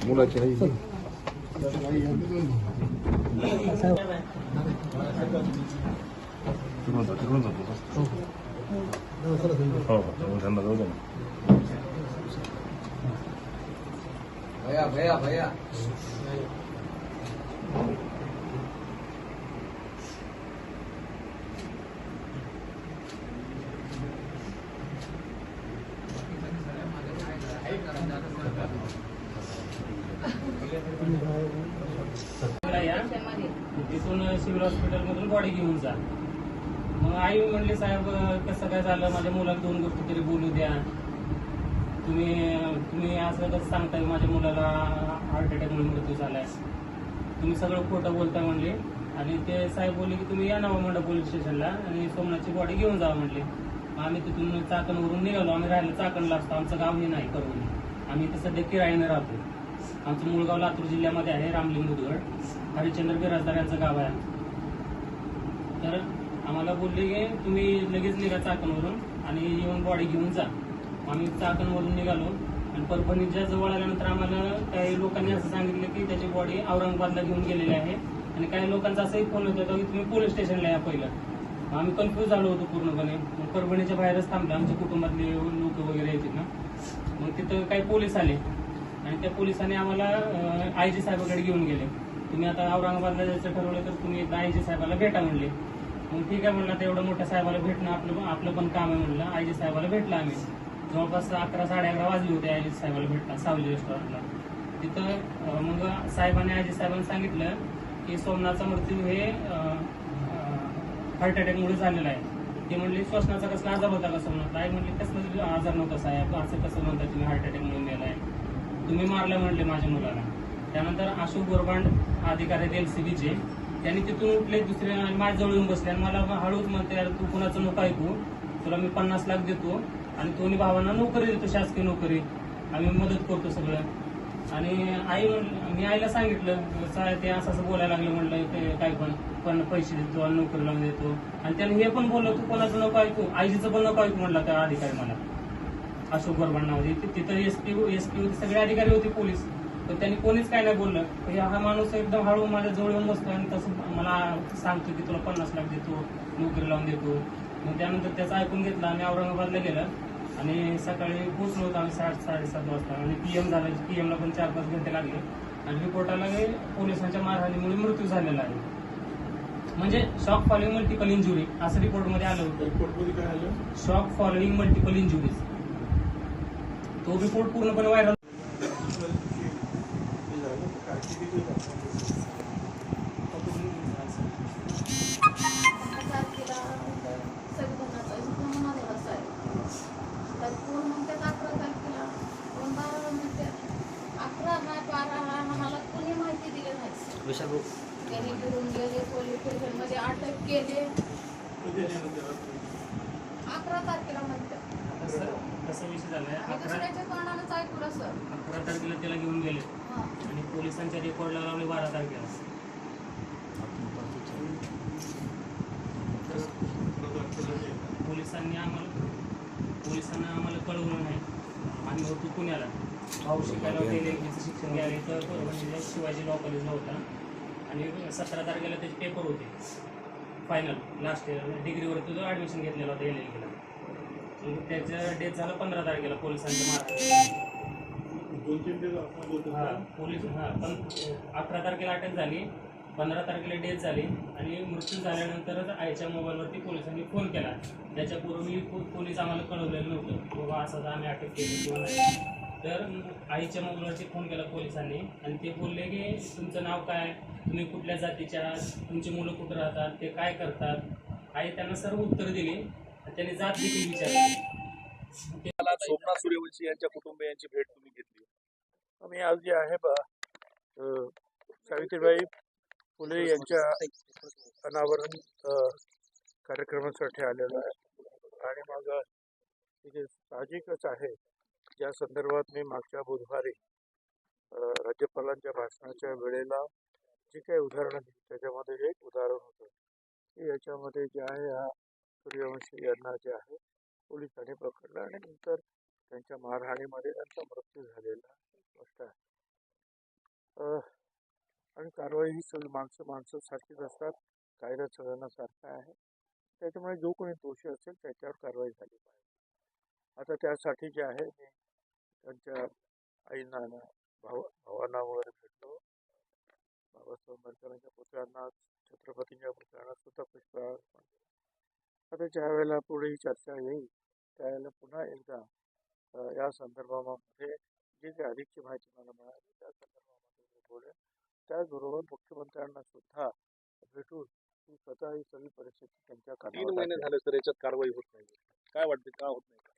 मुलाची आई तिकडून जातो हो त्यांना जाऊ दे ना. भैया भैया भैया तिथून सिव्हिल हॉस्पिटल मधून बॉडी घेऊन जा. मग आई म्हणली साहेब कसं काय झालं, माझ्या मुलाला 2 गोष्टी तरी बोलू द्या. तुम्ही असं कसं सांगताय माझ्या मुलाला हार्ट अटॅकमुळे मृत्यू झालाय, तुम्ही सगळं खोटं बोलताय म्हणले. आणि ते साहेब बोलले की तुम्ही या ना मंडळ पोलीस स्टेशनला आणि सोमनाथची बॉडी घेऊन जा म्हणले. आम्ही तिथून चाकणवरून निघालो. आम्ही राहायला चाकणला असतो, आमचं गाव हे नाही करवली. आम्ही इथं सध्या किरायाने राहतो. आमचं मूळ गाव लातूर जिल्ह्यामध्ये आहे, रामलिंग मुदगड. हरिश्चंद्र बिराजदार यांचं गाव आहे. तर आम्हाला बोलले की तुम्ही लगेच निघा चाकणवरून आणि येऊन बॉडी घेऊन जा. आम्ही चाकणवरून निघालो आणि परभणीच्या जवळ आल्यानंतर आम्हाला काही लोकांनी असं सांगितलं की त्याची बॉडी औरंगाबादला घेऊन गेलेली आहे. आणि काही लोकांचा असंही फोन होता की तुम्ही पोलीस स्टेशनला या पहिलं. आम्ही कन्फ्यूज झालो होतो पूर्णपणे. मग परभणीच्या बाहेरच थांबलो, आमच्या कुटुंबातले लोक वगैरे येतील ना. मग तिथं काही पोलीस आले आणि त्या पोलिसांनी आम्हाला आयजी साहेबाकडे घेऊन गेले. तुम्ही आता औरंगाबादला जायचं ठरवलं तर तुम्ही एकदा आयजी साहेबाला भेटा म्हणले. मग ठीक आहे म्हणलं, आता एवढं मोठ्या साहेबाला भेटणं आपलं पण काम आहे म्हणलं. आयजी साहेबाला भेटला आम्ही. जवळपास 11 साडे11 वाजले होते आयजी साहेबाला भेटला सावली रेस्टॉरंटला. तिथं मग साहेबांनी आयजी साहेबांनी सांगितलं की सोमनाथचा मृत्यू हे हार्ट अटॅकमुळे झालेला आहे. ते म्हणले श्वसनाचा कसला आजार होता का सोमनाथ? आई म्हणले कसला आजार नव्हता साहेब, असं कसं म्हणता तुम्ही हार्ट अटॅकमुळे मेलाय, तुम्ही मारलं म्हणले माझ्या मुलाला. त्यानंतर अशोक गोरबांड अधिकारी एलसीबीचे त्यांनी तिथून उठले, दुसरे माझ्या जवळ येऊन बसले आणि मला हळूच म्हणते तू कुणाचं नको ऐकू, तुला मी 50 लाख देतो आणि दोन्ही भावांना नोकरी देतो, शासकीय नोकरी, आम्ही मदत करतो सगळं. आणि मी आईला सांगितलं ते असं बोलायला लागलं, म्हणलं ते काय पण पैसे देतो आणि नोकरी लावून देतो. आणि त्याने हे पण बोललं तू कोणाचं नको ऐकू, आईजीचं पण नको ऐकू म्हणलं त्या अधिकारी मला. अशोक गोरबांड नावाचे तिथं एसपी होते, सगळे अधिकारी होते पोलीस, पण त्यांनी कोणीच काय नाही बोललं. हा माणूस एकदम हळू माझ्या जवळ येऊन बसतो आणि तसं मला सांगतो की तुला 50 लाख देतो, नोकरी लावून देतो. मग त्यानंतर त्याचं ऐकून घेतलं. आम्ही औरंगाबादला गेलं आणि सकाळी पोहोचलो होतो आम्ही 7-7:30 वाजता. आणि PM झालं, PMला पण 4-5 घंटे लागले. आणि रिपोर्टाला पोलिसांच्या मारहाणीमुळे मृत्यू झालेला आहे. म्हणजे शॉक फॉलोइंग मल्टिपल इंजुरी असं रिपोर्टमध्ये आलं होतं. रिपोर्टमध्ये काय आलं? Shock following multiple injuries. तो रिपोर्ट पूर्णपणे व्हायरल. त्यांनी घेऊन गेले पोलीस स्टेशन मध्ये, अटक केले. 11 तारखेला म्हणतात. कसा विषय झालाय, दुसऱ्याच्या तोंडानंच ऐकलं सर. 11 तारखेला त्याला घेऊन गेले आणि पोलिसांच्या रेकॉर्डला लावले 12 तारखेला. पोलिसांना आम्हाला कळवलं नाही. आम्ही होतो पुण्याला, भाऊ शिकायला होते, शिक्षण घ्यायला तर म्हणजे शिवाजी लॉ कॉलेजला होता. आणि 17 तारखेला त्याचे पेपर होते फायनल, लास्ट डिग्रीवरती जो ॲडमिशन घेतलेला होता LLBला. त्याचं डेथ झालं 15 तारखेला पोलिसांच्या मार्फत. पोलीस पण 11 तारखेला अटक झाली, 15 तारखेला डेथ झाली. आणि मृत्यू झाल्यानंतरच आईच्या मोबाईलवरती पोलिसांनी फोन केला. त्याच्यापूर्वी पोलीस आम्हाला कळवलेलं नव्हतं बाबा असं आम्ही अटक केली किंवा नाही. तर आईच्या मोबाईलवरती फोन केला पोलिसांनी आणि ते बोलले की तुमचं नाव काय, तुम्ही कुठल्या जातीच्या, तुमची मुलं कुठं राहतात, ते काय करतात. आई त्यांना सर्व उत्तर दिली. त्यांनी जात देखील विचारली. सोमनाथ सूर्यवंशी यांच्या कुटुंबियांची भेट तुम्ही घेतली. आम्ही आज जे आहे सावित्रीबाई फुले यांच्या अनावरण कार्यक्रमासाठी आलेलो आहे. आणि मग तिथे साहजिकच आहे, ज्या संदर्भात मी मागच्या बुधवारी राज्यपालांच्या भाषणाच्या वेळेला जी काही उदाहरणं दिली त्याच्यामध्ये एक उदाहरण होतं की याच्यामध्ये जे आहे, हा सूर्यवंशी यांना जे आहे पोलिसांनी पकडलं आणि नंतर त्यांच्या मारहाणीमध्ये त्यांचा मृत्यू झालेला स्पष्ट आहे. आणि कारवाई ही सगळी माणसं सारखीच असतात. कायदा सगळ्यांना सारखा आहे. त्याच्यामुळे जो कोणी दोषी असेल त्याच्यावर कारवाई झाली पाहिजे. आता त्यासाठी जे आहे मी त्यांच्या आईंना भावांना वगैरे भेटलो. बाबासाहेब आंबेडकरांच्या पुतळ्यांना, छत्रपतींच्या पुतळ्यांना सुद्धा पुष्पहार अर्पण केला. आता ज्या वेळेला पुढे ही चर्चा येईल त्यावेळेला पुन्हा एकदा या संदर्भामध्ये जी काही अधिकची माहिती मला मिळाली त्या संदर्भामध्ये मी बोलेन. त्याचबरोबर मुख्यमंत्र्यांना सुद्धा भेटून ही स्वतः ही सगळी परिस्थिती त्यांच्या 3 कानावर महिने टाकेन. झाले सर याच्यात कारवाई होत नाही. काय वाटते का होत नाही?